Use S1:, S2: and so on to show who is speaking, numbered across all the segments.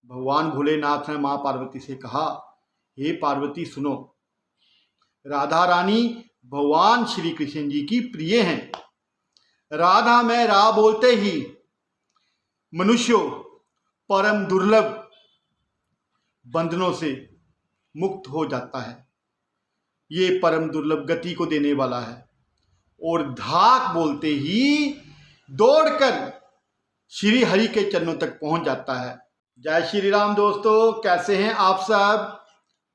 S1: भगवान भोलेनाथ ने माँ पार्वती से कहा, हे पार्वती सुनो, राधा रानी भगवान श्री कृष्ण जी की प्रिय हैं। राधा में रा बोलते ही मनुष्यों परम दुर्लभ बंधनों से मुक्त हो जाता है। ये परम दुर्लभ गति को देने वाला है और धाक बोलते ही दौड़कर श्री हरि के चरणों तक पहुंच जाता है। जय श्री राम दोस्तों, कैसे हैं आप सब?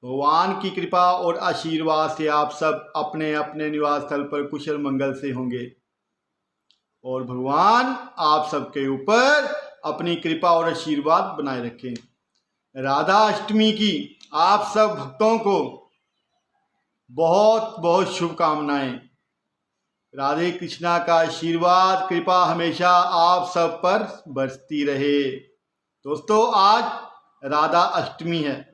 S1: भगवान की कृपा और आशीर्वाद से आप सब अपने अपने निवास स्थल पर कुशल मंगल से होंगे और भगवान आप सबके ऊपर अपनी कृपा और आशीर्वाद बनाए रखें। राधा अष्टमी की आप सब भक्तों को बहुत बहुत शुभकामनाएं। राधे कृष्णा का आशीर्वाद कृपा हमेशा आप सब पर बरसती रहे। दोस्तों, आज राधा अष्टमी है।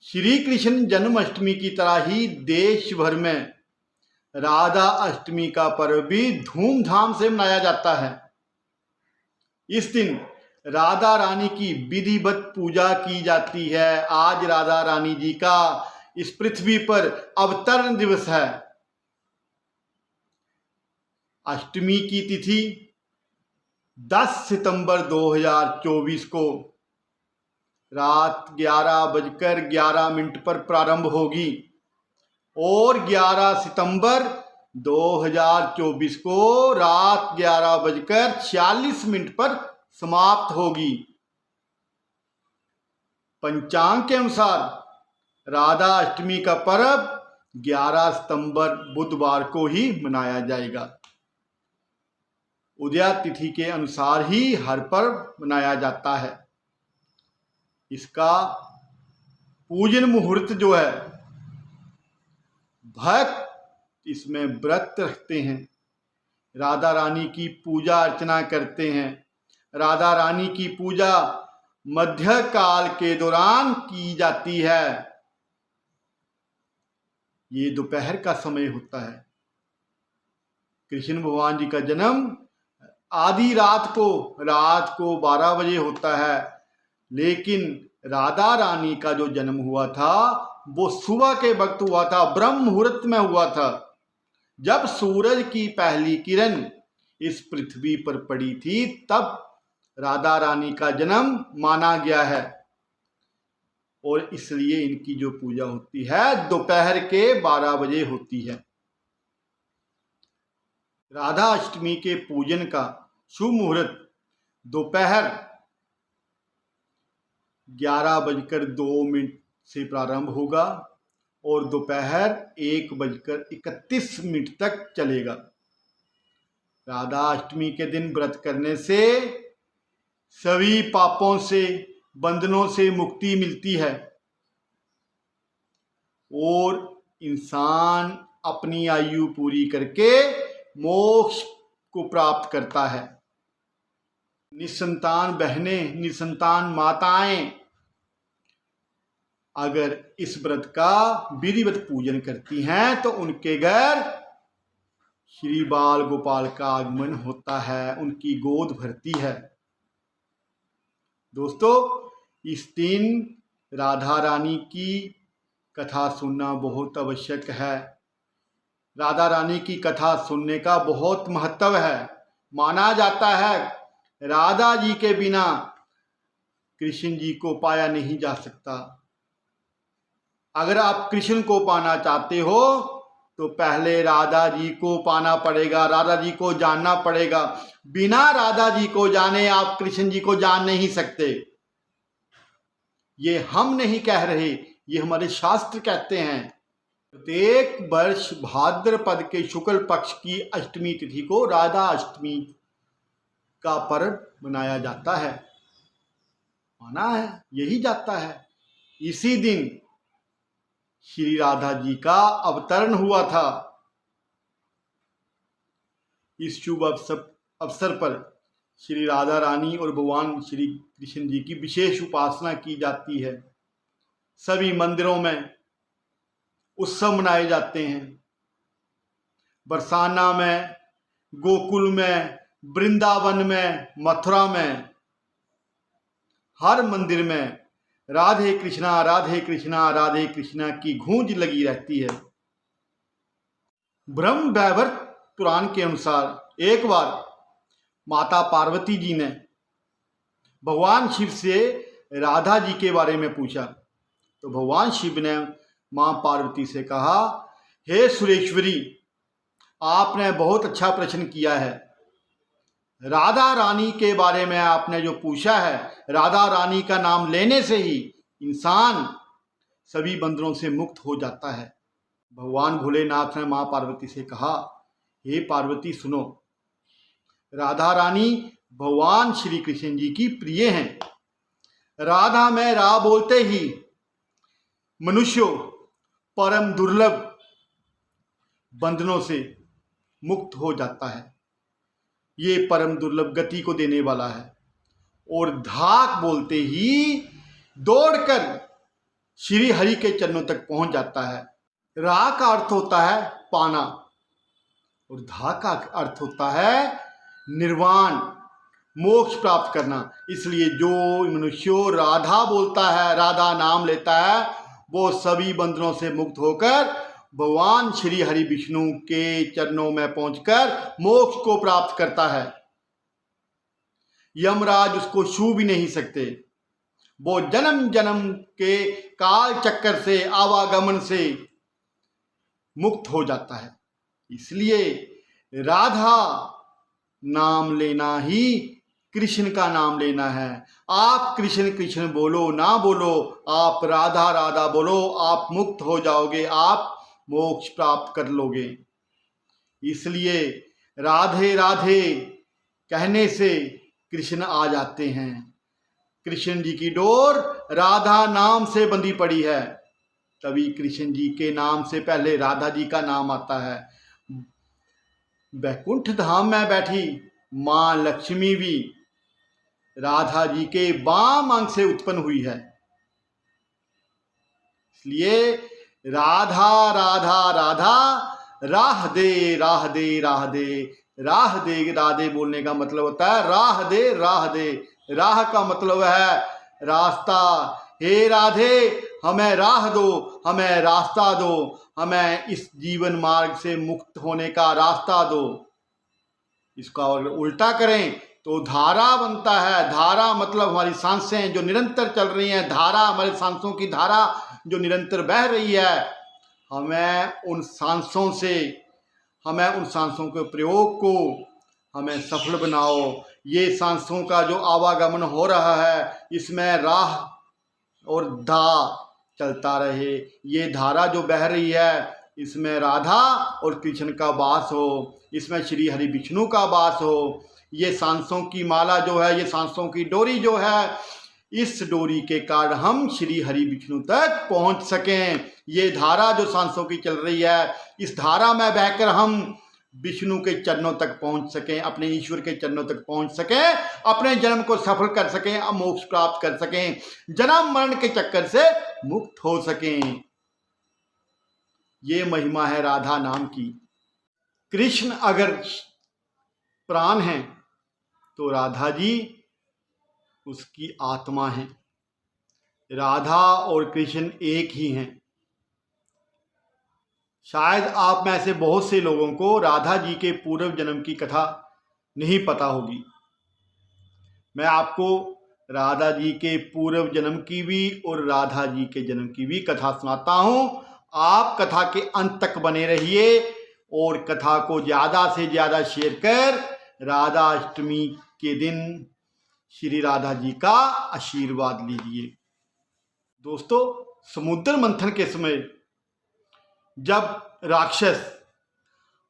S1: श्री कृष्ण जन्माष्टमी की तरह ही देश भर में राधा अष्टमी का पर्व भी धूमधाम से मनाया जाता है। इस दिन राधा रानी की विधिवत पूजा की जाती है। आज राधा रानी जी का इस पृथ्वी पर अवतरण दिवस है। अष्टमी की तिथि 10 सितंबर 2024 को रात 11:11 पर प्रारंभ होगी और 11 सितंबर 2024 को रात 11:46 पर समाप्त होगी। पंचांग के अनुसार राधा अष्टमी का पर्व 11 सितंबर बुधवार को ही मनाया जाएगा। उदया तिथि के अनुसार ही हर पर्व मनाया जाता है। इसका पूजन मुहूर्त जो है, भक्त इसमें व्रत रखते हैं, राधा रानी की पूजा अर्चना करते हैं। राधा रानी की पूजा मध्य काल के दौरान की जाती है। ये दोपहर का समय होता है। कृष्ण भगवान जी का जन्म आधी रात को 12 बजे होता है, लेकिन राधा रानी का जो जन्म हुआ था वो सुबह के वक्त हुआ था, ब्रह्म मुहूर्त में हुआ था, जब सूरज की पहली किरण इस पृथ्वी पर पड़ी थी। तब राधा रानी का जन्म माना गया है और इसलिए इनकी जो पूजा होती है दोपहर के 12 बजे होती है। राधा अष्टमी के पूजन का शुभ मुहूर्त दोपहर 11:02 से प्रारंभ होगा और दोपहर 1:31 तक चलेगा। राधा अष्टमी के दिन व्रत करने से सभी पापों से, बंधनों से मुक्ति मिलती है और इंसान अपनी आयु पूरी करके मोक्ष को प्राप्त करता है। निसंतान बहनें, निसंतान माताएं अगर इस व्रत का विधिवत पूजन करती हैं तो उनके घर श्री बाल गोपाल का आगमन होता है, उनकी गोद भरती है। दोस्तों, इस दिन राधा रानी की कथा सुनना बहुत आवश्यक है। राधा रानी की कथा सुनने का बहुत महत्व है। माना जाता है राधा जी के बिना कृष्ण जी को पाया नहीं जा सकता। अगर आप कृष्ण को पाना चाहते हो तो पहले राधा जी को पाना पड़ेगा, राधा जी को जानना पड़ेगा। बिना राधा जी को जाने आप कृष्ण जी को जान नहीं सकते। ये हम नहीं कह रहे, ये हमारे शास्त्र कहते हैं। प्रत्येक वर्ष भाद्रपद के शुक्ल पक्ष की अष्टमी तिथि को राधा अष्टमी का पर्व मनाया जाता है। माना है, यही जाता है। इसी दिन श्री राधा जी का अवतरण हुआ था। इस शुभ अवसर पर श्री राधा रानी और भगवान श्री कृष्ण जी की विशेष उपासना की जाती है। सभी मंदिरों में उत्सव मनाए जाते हैं। बरसाना में, गोकुल में, वृंदावन में, मथुरा में हर मंदिर में राधे कृष्णा राधे कृष्णा राधे कृष्णा की गूंज लगी रहती है। ब्रह्म वैवर्त पुराण के अनुसार एक बार माता पार्वती जी ने भगवान शिव से राधा जी के बारे में पूछा, तो भगवान शिव ने मां पार्वती से कहा, हे सुरेश्वरी, आपने बहुत अच्छा प्रश्न किया है। राधा रानी के बारे में आपने जो पूछा है, राधा रानी का नाम लेने से ही इंसान सभी बंधनों से मुक्त हो जाता है। भगवान भोलेनाथ ने मां पार्वती से कहा, हे पार्वती सुनो, राधा रानी भगवान श्री कृष्ण जी की प्रिय हैं। राधा में रा बोलते ही मनुष्य परम दुर्लभ बंधनों से मुक्त हो जाता है। ये परम दुर्लभ गति को देने वाला है। और धाक बोलते ही दौड़कर श्री हरि के चरणों तक पहुंच जाता है। रा का अर्थ होता है पाना और धा का अर्थ होता है निर्वाण, मोक्ष प्राप्त करना। इसलिए जो मनुष्य राधा बोलता है, राधा नाम लेता है, वो सभी बंधनों से मुक्त होकर भगवान श्री हरि विष्णु के चरणों में पहुंचकर मोक्ष को प्राप्त करता है। यमराज उसको छू भी नहीं सकते। वो जन्म जन्म के काल चक्कर से, आवागमन से मुक्त हो जाता है। इसलिए राधा नाम लेना ही कृष्ण का नाम लेना है। आप कृष्ण कृष्ण बोलो ना बोलो, आप राधा राधा बोलो, आप मुक्त हो जाओगे, आप मोक्ष प्राप्त कर लोगे। इसलिए राधे राधे कहने से कृष्ण आ जाते हैं। कृष्ण जी की डोर राधा नाम से बंधी पड़ी है, तभी कृष्ण जी के नाम से पहले राधा जी का नाम आता है। बैकुंठ धाम में बैठी मां लक्ष्मी भी राधा जी के वाम अंग से उत्पन्न हुई है। इसलिए राधा राधा राधा, राह दे राह दे राह दे, राह दे राधे बोलने का मतलब होता है राह दे राह दे। राह का मतलब है रास्ता। हे राधे, हमें राह दो, हमें रास्ता दो, हमें इस जीवन मार्ग से मुक्त होने का रास्ता दो। इसका अगर उल्टा करें तो धारा बनता है। धारा मतलब हमारी सांसें जो निरंतर चल रही हैं, धारा हमारी सांसों की धारा जो निरंतर बह रही है। हमें उन सांसों के प्रयोग को हमें सफल बनाओ। ये सांसों का जो आवागमन हो रहा है, इसमें राह और धा चलता रहे। ये धारा जो बह रही है, इसमें राधा और कृष्ण का वास हो, इसमें श्री हरि विष्णु का वास हो। ये सांसों की माला जो है, ये सांसों की डोरी जो है, इस डोरी के कारण हम श्री हरि विष्णु तक पहुंच सकें। ये धारा जो सांसों की चल रही है, इस धारा में बहकर हम विष्णु के चरणों तक पहुंच सकें, अपने ईश्वर के चरणों तक पहुंच सकें, अपने जन्म को सफल कर सकें, मोक्ष प्राप्त कर सकें, जन्म मरण के चक्कर से मुक्त हो सकें। ये महिमा है राधा नाम की। कृष्ण अगर प्राण हैं तो राधा जी उसकी आत्मा है। राधा और कृष्ण एक ही हैं। शायद आप में से बहुत से लोगों को राधा जी के पूर्व जन्म की कथा नहीं पता होगी। मैं आपको राधा जी के पूर्व जन्म की भी और राधा जी के जन्म की भी कथा सुनाता हूँ। आप कथा के अंत तक बने रहिए और कथा को ज़्यादा से ज़्यादा शेयर कर राधा अष्टमी के दिन श्री राधा जी का आशीर्वाद लीजिए। दोस्तों, समुद्र मंथन के समय जब राक्षस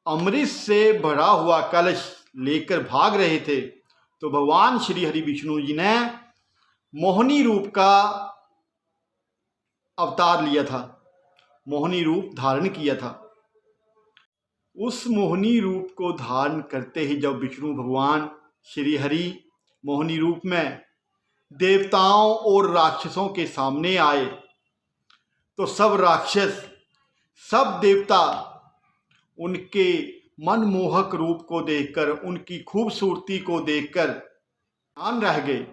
S1: अमृत से भरा हुआ कलश लेकर भाग रहे थे, तो भगवान श्री हरि विष्णु जी ने मोहिनी रूप का अवतार लिया था, मोहिनी रूप धारण किया था। उस मोहिनी रूप को धारण करते ही जब विष्णु भगवान श्री हरि मोहिनी रूप में देवताओं और राक्षसों के सामने आए, तो सब राक्षस, सब देवता उनके मनमोहक रूप को देखकर, उनकी खूबसूरती को देखकर हैरान रह गए।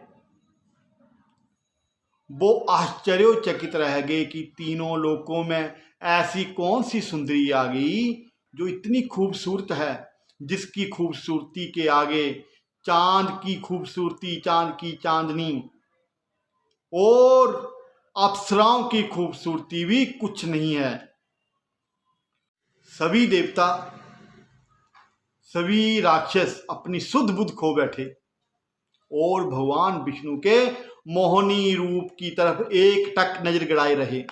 S1: वो आश्चर्यचकित रह गए कि तीनों लोकों में ऐसी कौन सी सुंदरी आ गई जो इतनी खूबसूरत है, जिसकी खूबसूरती के आगे चांद की खूबसूरती, चांद की चांदनी और अप्सराओं की खूबसूरती भी कुछ नहीं है। सभी देवता, सभी राक्षस अपनी सुध बुध खो बैठे और भगवान विष्णु के मोहनी रूप की तरफ एक टक नजर गड़ाए रहे।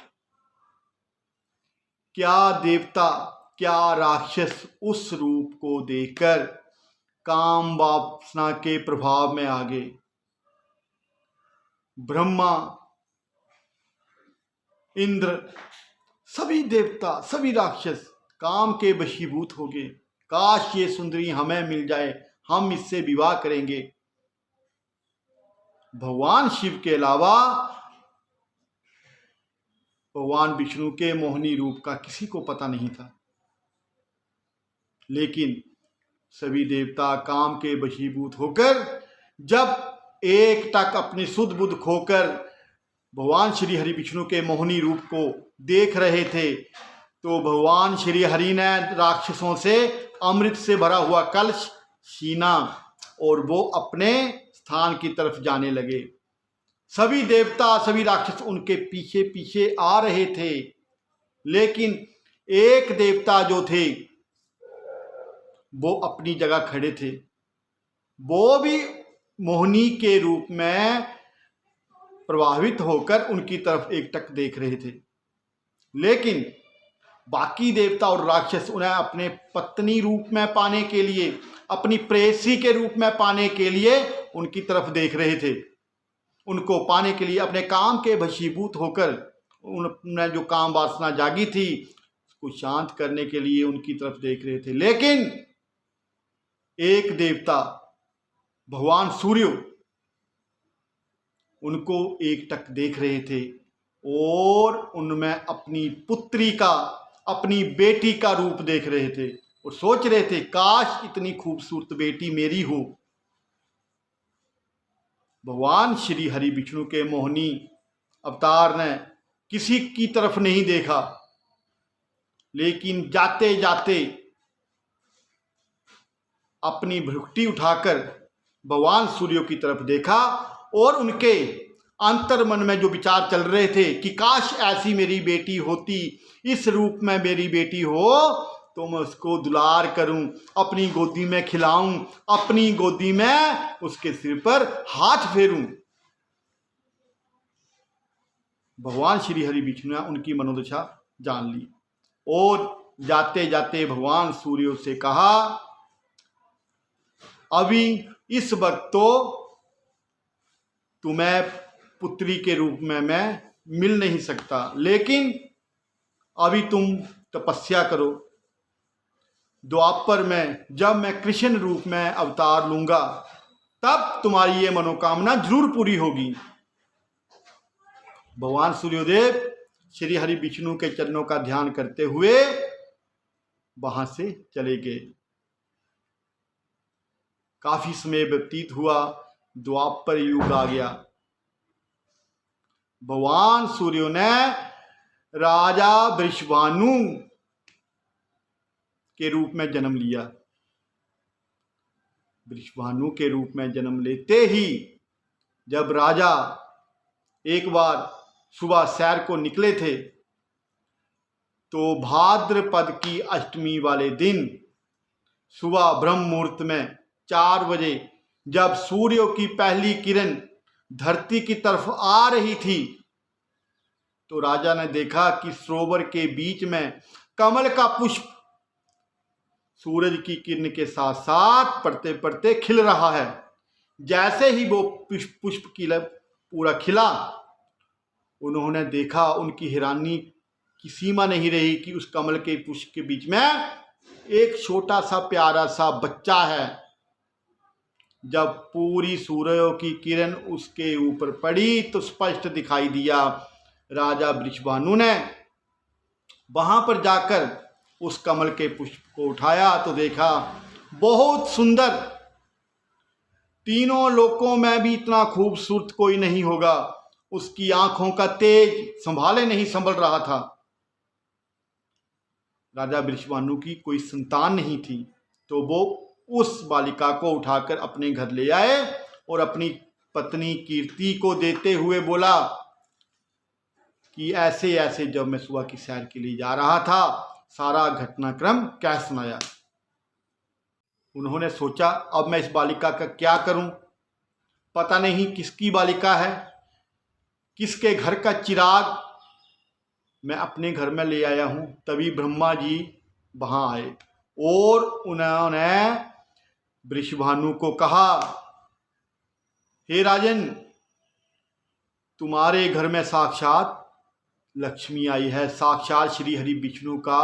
S1: क्या देवता, क्या राक्षस उस रूप को देखकर काम वासना के प्रभाव में आ गए। ब्रह्मा, इंद्र, सभी देवता, सभी राक्षस काम के वशीभूत हो गए। काश ये सुंदरी हमें मिल जाए, हम इससे विवाह करेंगे। भगवान शिव के अलावा भगवान विष्णु के मोहनी रूप का किसी को पता नहीं था, लेकिन सभी देवता काम के वशीभूत होकर जब एक टक अपनी सुध बुध खोकर भगवान श्री हरि विष्णु के मोहनी रूप को देख रहे थे, तो भगवान श्री हरि ने राक्षसों से अमृत से भरा हुआ कलश छीना और वो अपने स्थान की तरफ जाने लगे। सभी देवता, सभी राक्षस उनके पीछे पीछे आ रहे थे, लेकिन एक देवता जो थे वो अपनी जगह खड़े थे। वो भी मोहिनी के रूप में प्रभावित होकर उनकी तरफ एकटक देख रहे थे, लेकिन बाकी देवता और राक्षस उन्हें अपने पत्नी रूप में पाने के लिए, अपनी प्रेयसी के रूप में पाने के लिए उनकी तरफ देख रहे थे। उनको पाने के लिए अपने काम के वशीभूत होकर उनमें जो काम वासना जागी थी उसको शांत करने के लिए उनकी तरफ देख रहे थे। लेकिन एक देवता भगवान सूर्य उनको एकटक देख रहे थे और उनमें अपनी पुत्री का, अपनी बेटी का रूप देख रहे थे और सोच रहे थे काश इतनी खूबसूरत बेटी मेरी हो। भगवान श्री हरि विष्णु के मोहिनी अवतार ने किसी की तरफ नहीं देखा, लेकिन जाते जाते अपनी भ्रुकुटी उठाकर भगवान सूर्य की तरफ देखा और उनके अंतर मन में जो विचार चल रहे थे कि काश ऐसी मेरी बेटी होती, इस रूप में मेरी बेटी हो तो मैं उसको दुलार करूं, अपनी गोदी में खिलाऊं, अपनी गोदी में उसके सिर पर हाथ फेरूं। भगवान श्री हरि विष्णु ने उनकी मनोदशा जान ली और जाते जाते भगवान सूर्य से कहा, अभी इस वक्त तो तुम्हें पुत्री के रूप में मैं मिल नहीं सकता, लेकिन अभी तुम तपस्या करो। द्वापर में जब मैं कृष्ण रूप में अवतार लूंगा तब तुम्हारी ये मनोकामना जरूर पूरी होगी। भगवान सूर्यदेव श्री हरि विष्णु के चरणों का ध्यान करते हुए वहां से चले गए। काफी समय व्यतीत हुआ, द्वापर युग आ गया। भगवान सूर्य ने राजा वृषभानु के रूप में जन्म लिया। वृषभानु के रूप में जन्म लेते ही जब राजा एक बार सुबह सैर को निकले थे, तो भाद्रपद की अष्टमी वाले दिन सुबह ब्रह्म मुहूर्त में 4 बजे जब सूर्य की पहली किरण धरती की तरफ आ रही थी, तो राजा ने देखा कि सरोवर के बीच में कमल का पुष्प सूरज की किरण के साथ साथ पड़ते पड़ते खिल रहा है। जैसे ही वो पुष्प पूरा खिला, उन्होंने देखा, उनकी हैरानी की सीमा नहीं रही कि उस कमल के पुष्प के बीच में एक छोटा सा प्यारा सा बच्चा है। जब पूरी सूर्य की किरण उसके ऊपर पड़ी तो स्पष्ट दिखाई दिया। राजा वृषभानु ने वहां पर जाकर उस कमल के पुष्प को उठाया तो देखा बहुत सुंदर, तीनों लोकों में भी इतना खूबसूरत कोई नहीं होगा। उसकी आंखों का तेज संभाले नहीं संभल रहा था। राजा वृषभानु की कोई संतान नहीं थी, तो वो उस बालिका को उठाकर अपने घर ले आए और अपनी पत्नी कीर्ति को देते हुए बोला कि ऐसे ऐसे जब मैं सुबह की सैर के लिए जा रहा था, सारा घटनाक्रम कह सुनाया। उन्होंने सोचा अब मैं इस बालिका का क्या करूं, पता नहीं किसकी बालिका है, किसके घर का चिराग मैं अपने घर में ले आया हूं। तभी ब्रह्मा जी वहां आए और उन्होंने वृषभानु को कहा, हे राजन, तुम्हारे घर में साक्षात लक्ष्मी आई है, साक्षात श्री हरि विष्णु का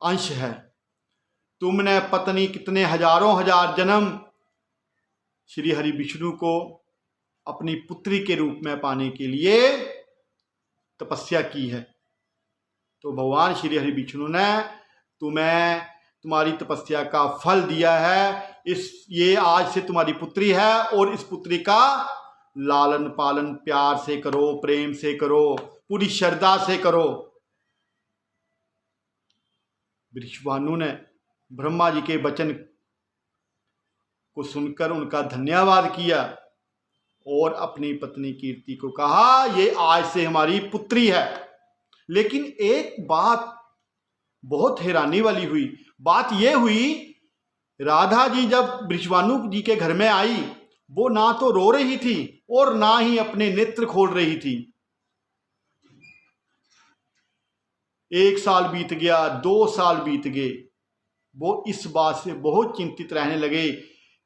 S1: अंश है। तुमने पत्नी कितने हजारों हजार जन्म श्री हरि विष्णु को अपनी पुत्री के रूप में पाने के लिए तपस्या की है, तो भगवान श्री हरि विष्णु ने तुम्हें तुम्हारी तपस्या का फल दिया है। ये आज से तुम्हारी पुत्री है और इस पुत्री का लालन पालन प्यार से करो, प्रेम से करो, पूरी श्रद्धा से करो। वृषभानु ने ब्रह्मा जी के वचन को सुनकर उनका धन्यवाद किया और अपनी पत्नी कीर्ति को कहा, ये आज से हमारी पुत्री है। लेकिन एक बात बहुत हैरानी वाली हुई। बात यह हुई, राधा जी जब वृषभानु जी के घर में आई, वो ना तो रो रही थी और ना ही अपने नेत्र खोल रही थी। 1 साल बीत गया, 2 साल बीत गए। वो इस बात से बहुत चिंतित रहने लगे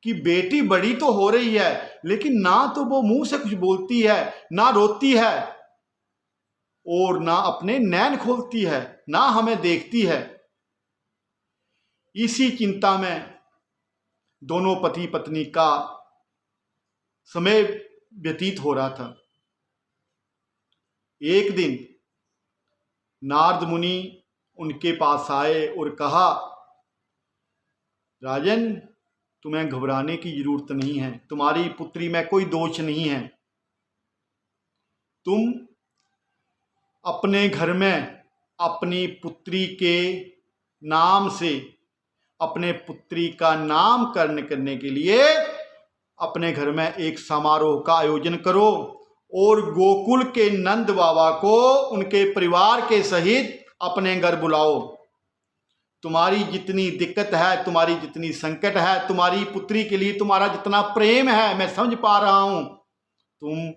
S1: कि बेटी बड़ी तो हो रही है, लेकिन ना तो वो मुंह से कुछ बोलती है, ना रोती है और ना अपने नैन खोलती है, ना हमें देखती है। इसी चिंता में दोनों पति पत्नी का समय व्यतीत हो रहा था। एक दिन नारद मुनि उनके पास आए और कहा, राजन, तुम्हें घबराने की जरूरत नहीं है, तुम्हारी पुत्री में कोई दोष नहीं है। तुम अपने घर में अपनी पुत्री के नाम से अपने पुत्री का नामकरण करने के लिए अपने घर में एक समारोह का आयोजन करो और गोकुल के नंद बाबा को उनके परिवार के सहित अपने घर बुलाओ। तुम्हारी जितनी दिक्कत है, तुम्हारी जितनी संकट है, तुम्हारी पुत्री के लिए तुम्हारा जितना प्रेम है, मैं समझ पा रहा हूं। तुम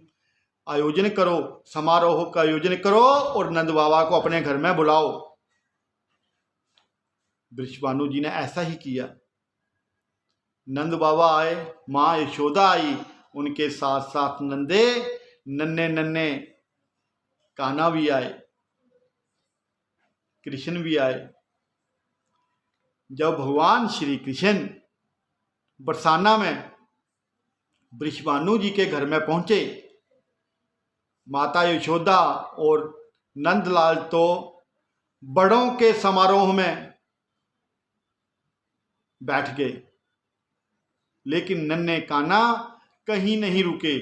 S1: आयोजन करो, समारोह का आयोजन करो और नंद बाबा को अपने घर में बुलाओ। वृषभानु जी ने ऐसा ही किया। नंद बाबा आए, माँ यशोदा आई, उनके साथ साथ नंदे नन्हे नन्हे कान्हा भी आए, कृष्ण भी आए। जब भगवान श्री कृष्ण बरसाना में वृषभानु जी के घर में पहुंचे, माता यशोदा और नंदलाल तो बड़ों के समारोह में बैठ गए, लेकिन नन्हे कान्हा कहीं नहीं रुके।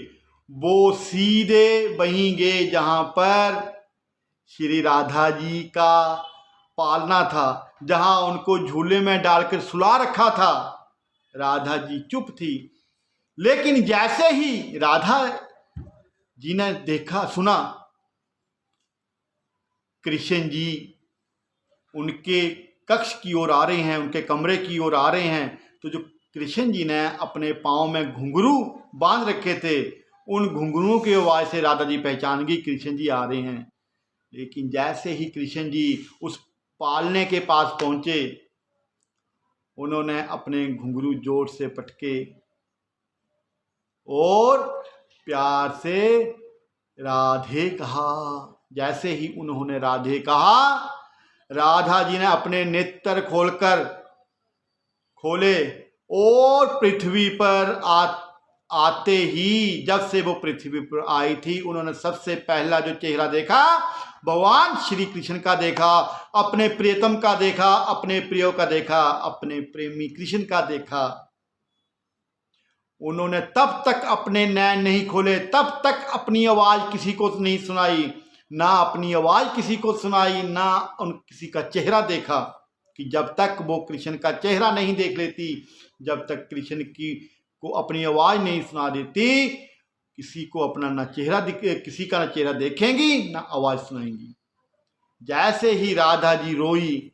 S1: वो सीधे वहीं गए जहां पर श्री राधा जी का पालना था, जहां उनको झूले में डालकर सुला रखा था। राधा जी चुप थी, लेकिन जैसे ही राधा जी ने देखा सुना कृष्ण जी उनके कक्ष की ओर आ रहे हैं, उनके कमरे की ओर आ रहे हैं, तो जो कृष्ण जी ने अपने पाँव में घुंघरू बांध रखे थे, उन घुंघरुओं की आवाज से राधा जी पहचान गई कृष्ण जी आ रहे हैं। लेकिन जैसे ही कृष्ण जी उस पालने के पास पहुंचे, उन्होंने अपने घुंघरू जोर से पटके और प्यार से राधे कहा। जैसे ही उन्होंने राधे कहा, राधा जी ने अपने नेत्र खोले और पृथ्वी पर आते ही, जब से वो पृथ्वी पर आई थी, उन्होंने सबसे पहला जो चेहरा देखा भगवान श्री कृष्ण का देखा, अपने प्रियतम का देखा, अपने प्रियो का देखा, अपने प्रेमी कृष्ण का देखा। उन्होंने तब तक अपने नैन नहीं खोले, तब तक अपनी आवाज़ किसी को नहीं सुनाई, ना अपनी आवाज़ किसी को सुनाई, ना उन किसी का चेहरा देखा, कि जब तक वो कृष्ण का चेहरा नहीं देख लेती, जब तक कृष्ण की को अपनी आवाज़ नहीं सुना देती, किसी को अपना ना चेहरा किसी का ना चेहरा देखेंगी ना आवाज़ सुनाएंगी। जैसे ही राधा जी रोई,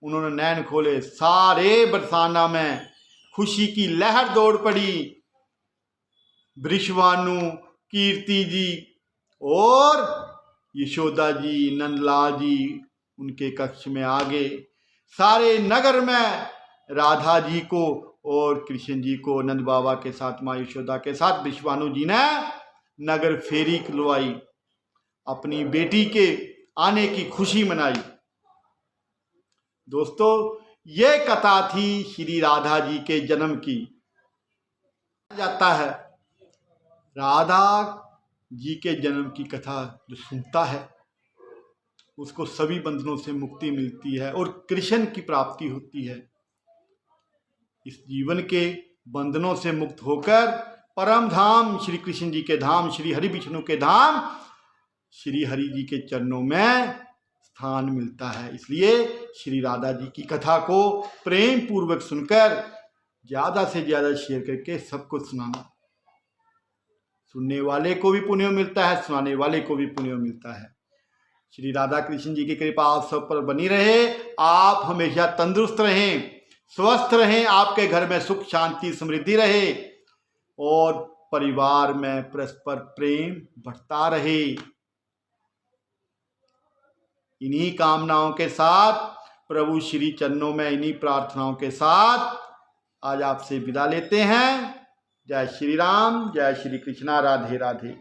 S1: उन्होंने नैन खोले, सारे बरसाना में खुशी की लहर दौड़ पड़ी। वृषभानु, कीर्ति जी और यशोदा जी, नंदलाल जी उनके कक्ष में आ गए। सारे नगर में राधा जी को और कृष्ण जी को नंद बाबा के साथ, माँ यशोदा के साथ वृषभानु जी ने नगर फेरी खुलवाई, अपनी बेटी के आने की खुशी मनाई। दोस्तों, ये कथा थी श्री राधा जी के जन्म की। जाता है राधा जी के जन्म की कथा जो सुनता है उसको सभी बंधनों से मुक्ति मिलती है और कृष्ण की प्राप्ति होती है। इस जीवन के बंधनों से मुक्त होकर परम धाम श्री कृष्ण जी के धाम, श्री हरि विष्णु के धाम, श्री हरि जी के चरणों में स्थान मिलता है। इसलिए श्री राधा जी की कथा को प्रेम पूर्वक सुनकर ज़्यादा से ज़्यादा शेयर करके सबको सुनाना। सुनने वाले को भी पुण्य मिलता है, सुनाने वाले को भी पुण्य मिलता है। श्री राधा कृष्ण जी की कृपा आप सब पर बनी रहे। आप हमेशा तंदुरुस्त रहें, स्वस्थ रहें, आपके घर में सुख शांति समृद्धि रहे और परिवार में परस्पर प्रेम बढ़ता रहे। इन्हीं कामनाओं के साथ, प्रभु श्री चरणों में इन्हीं प्रार्थनाओं के साथ आज आपसे विदा लेते हैं। जय श्री राम, जय श्री कृष्णा, राधे राधे।